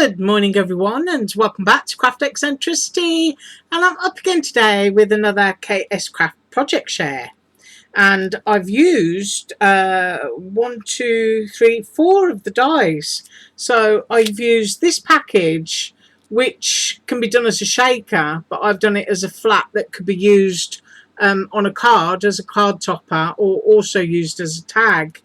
Good morning everyone, and welcome back to Craft Eccentricity, and I'm up again today with another KSCRAFT project share. And I've used one, two, three, four of the dies. So I've used this package, which can be done as a shaker, but I've done it as a flat that could be used on a card as a card topper, or also used as a tag.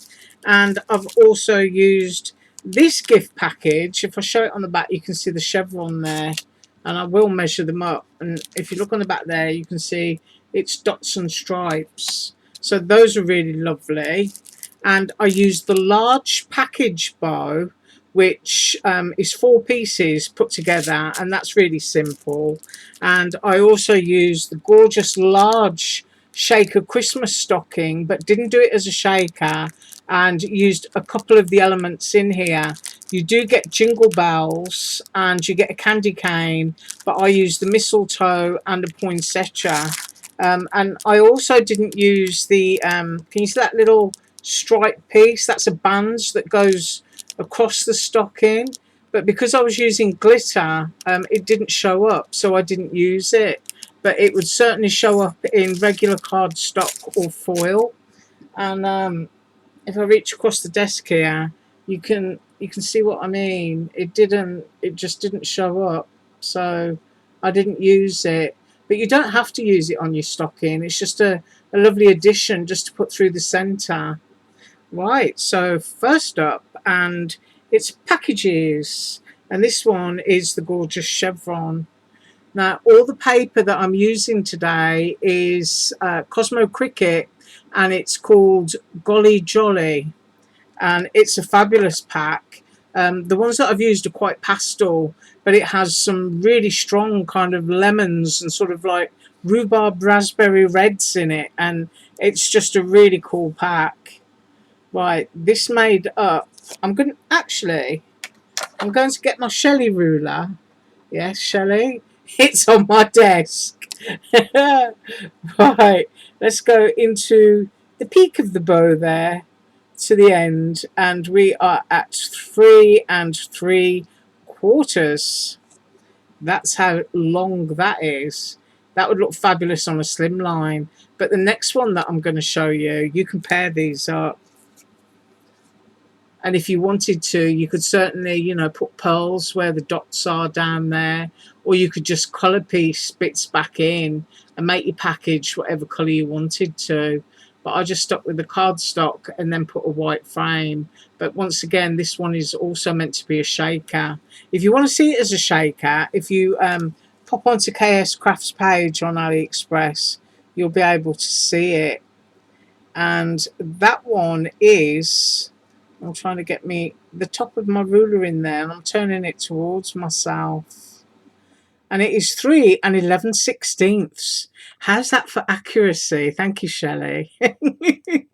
And I've also used this gift package. If I show it on the back, you can see the chevron there, and I will measure them up. And if you look on the back there, you can see it's dots and stripes. So those are really lovely. And I used the large package bow, which is 4 pieces put together, and that's really simple. And I also used the gorgeous large shaker Christmas stocking, but didn't do it as a shaker, and used a couple of the elements in here. You do get jingle bells and you get a candy cane, but I used the mistletoe and a poinsettia. And I also didn't use the, can you see that little stripe piece? That's a band that goes across the stocking. But because I was using glitter, it didn't show up, so I didn't use it. But it would certainly show up in regular cardstock or foil. And if I reach across the desk here, you can see what I mean. It just didn't show up, so I didn't use it. But you don't have to use it on your stocking. It's just a lovely addition just to put through the centre. Right, so first up, and it's packages, and this one is the gorgeous chevron. Now, all the paper that I'm using today is Cosmo Cricket, and it's called Golly Jolly, and it's a fabulous pack. The ones that I've used are quite pastel, but it has some really strong kind of lemons and sort of like rhubarb raspberry reds in it, and it's just a really cool pack. Right, this made up, I'm going to get my Shelley ruler. Yes, Shelley, it's on my desk. Right, let's go into the peak of the bow there to the end, and we are at 3 3/4. That's how long that is. That would look fabulous on a slimline. But the next one that I'm going to show you, you can pair these up. And if you wanted to, you could certainly, you know, put pearls where the dots are down there, or you could just colour piece bits back in and make your package whatever colour you wanted to. But I just stuck with the cardstock and then put a white frame. But once again, this one is also meant to be a shaker. If you want to see it as a shaker, if you pop onto KSCRAFT's page on AliExpress, you'll be able to see it. And that one is, I'm trying to get the top of my ruler in there, and I'm turning it towards myself. And it is 3 11/16. How's that for accuracy? Thank you, Shelley.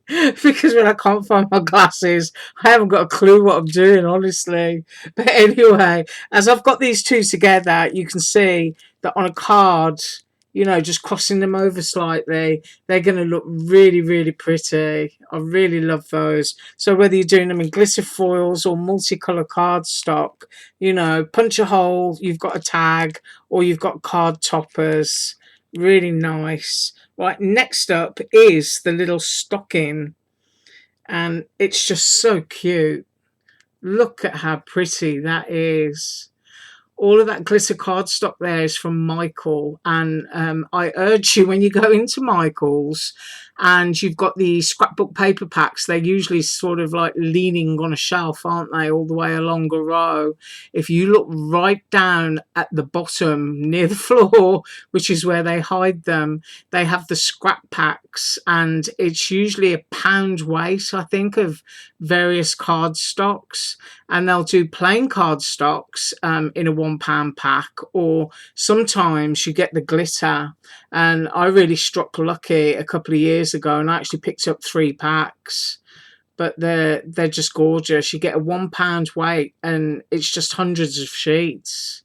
Because when I can't find my glasses, I haven't got a clue what I'm doing, honestly. But anyway, as I've got these two together, you can see that on a card, you know, just crossing them over slightly, they're going to look really, really pretty. I really love those. So whether you're doing them in glitter foils or multicolour cardstock, you know, punch a hole, you've got a tag, or you've got card toppers. Really nice. Right, next up is the little stocking, and it's just so cute. Look at how pretty that is. All of that glitter cardstock there is from Michael, and I urge you, when you go into Michael's and you've got the scrapbook paper packs, they're usually sort of like leaning on a shelf, aren't they, all the way along a row. If you look right down at the bottom near the floor, which is where they hide them, they have the scrap packs, and it's usually a pound weight, I think, of various cardstocks. And they'll do plain cardstocks in a £1 pack, or sometimes you get the glitter. And I really struck lucky a couple of years ago, and I actually picked up 3 packs. But they're just gorgeous. You get a £1 weight, and it's just hundreds of sheets.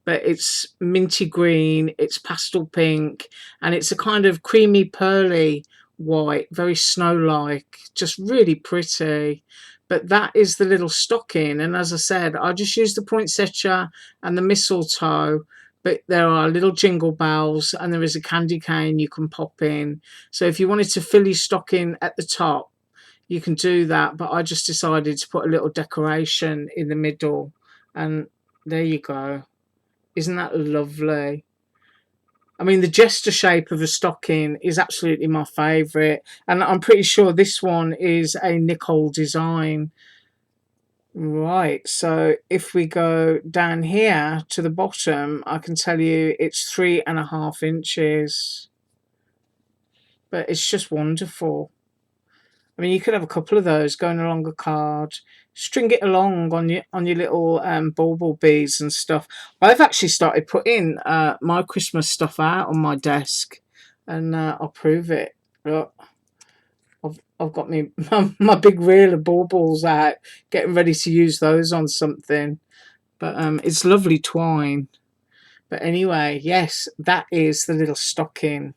But it's minty green, it's pastel pink, and it's a kind of creamy pearly white, very snow-like, just really pretty. But that is the little stocking, and as I said, I just use the poinsettia and the mistletoe, but there are little jingle bells and there is a candy cane you can pop in. So if you wanted to fill your stocking at the top, you can do that, but I just decided to put a little decoration in the middle, and there you go. Isn't that lovely? I mean, the gesture shape of a stocking is absolutely my favourite, and I'm pretty sure this one is a Nicole design. Right, so if we go down here to the bottom, I can tell you it's 3.5 inches, but it's just wonderful. I mean, you could have a couple of those going along a card, string it along on your little bauble beads and stuff. I've actually started putting my Christmas stuff out on my desk, and I'll prove it. Look, I've got my big reel of baubles out, getting ready to use those on something. But it's lovely twine. But anyway, yes, that is the little stocking.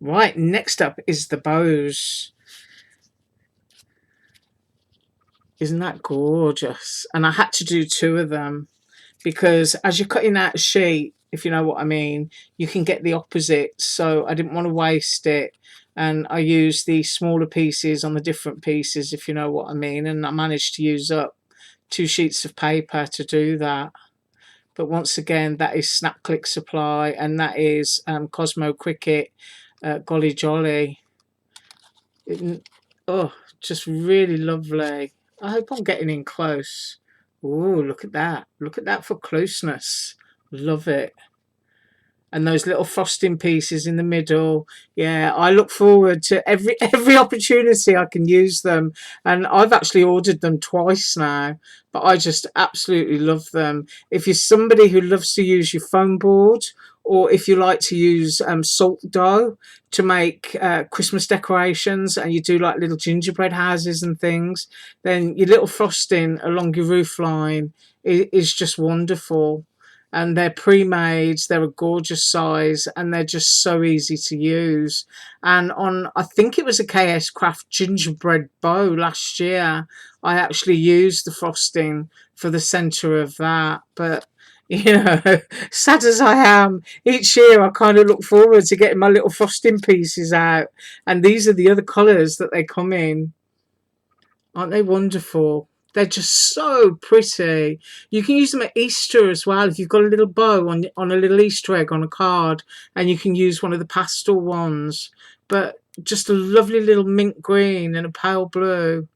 Right, next up is the bows. Isn't that gorgeous? And I had to do two of them because as you're cutting out a sheet, if you know what I mean, you can get the opposite. So I didn't want to waste it. And I used the smaller pieces on the different pieces, if you know what I mean. And I managed to use up 2 sheets of paper to do that. But once again, that is Snap Click Supply, and that is Cosmo Cricket Golly Jolly. Oh, just really lovely. I hope I'm getting in close. Oh, look at that. Look at that for closeness. Love it. And those little frosting pieces in the middle. Yeah, I look forward to every opportunity I can use them. And I've actually ordered them twice now, but I just absolutely love them. If you're somebody who loves to use your foam board, or if you like to use salt dough to make Christmas decorations, and you do like little gingerbread houses and things, then your little frosting along your roof line is just wonderful. And they're pre-made, they're a gorgeous size, and they're just so easy to use. And on, I think it was a KSCRAFT gingerbread bow last year, I actually used the frosting for the centre of that. But you know, sad as I am, each year I kind of look forward to getting my little frosting pieces out, and these are the other colours that they come in. Aren't they wonderful? They're just so pretty. You can use them at Easter as well. If you've got a little bow on a little Easter egg on a card, and you can use one of the pastel ones. But just a lovely little mint green and a pale blue.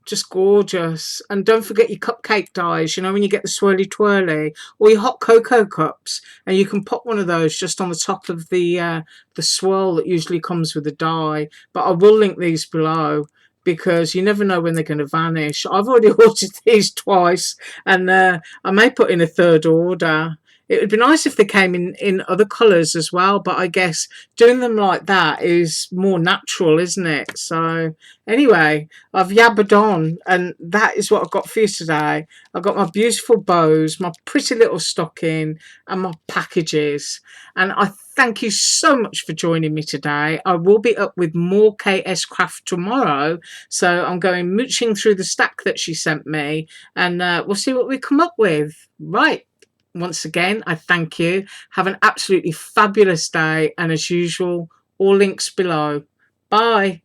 Just gorgeous. And don't forget your cupcake dies, you know, when you get the swirly twirly, or your hot cocoa cups, and you can pop one of those just on the top of the swirl that usually comes with the die. But I will link these below, because you never know when they're going to vanish. I've already ordered these twice, and I may put in a third order. It would be nice if they came in other colours as well, but I guess doing them like that is more natural, isn't it? So anyway, I've yabbered on, and that is what I've got for you today. I've got my beautiful bows, my pretty little stocking, and my packages. And I thank you so much for joining me today. I will be up with more KSCRAFT tomorrow, so I'm going mooching through the stack that she sent me, and we'll see what we come up with. Right. Once again, I thank you. Have an absolutely fabulous day, and as usual, all links below. Bye.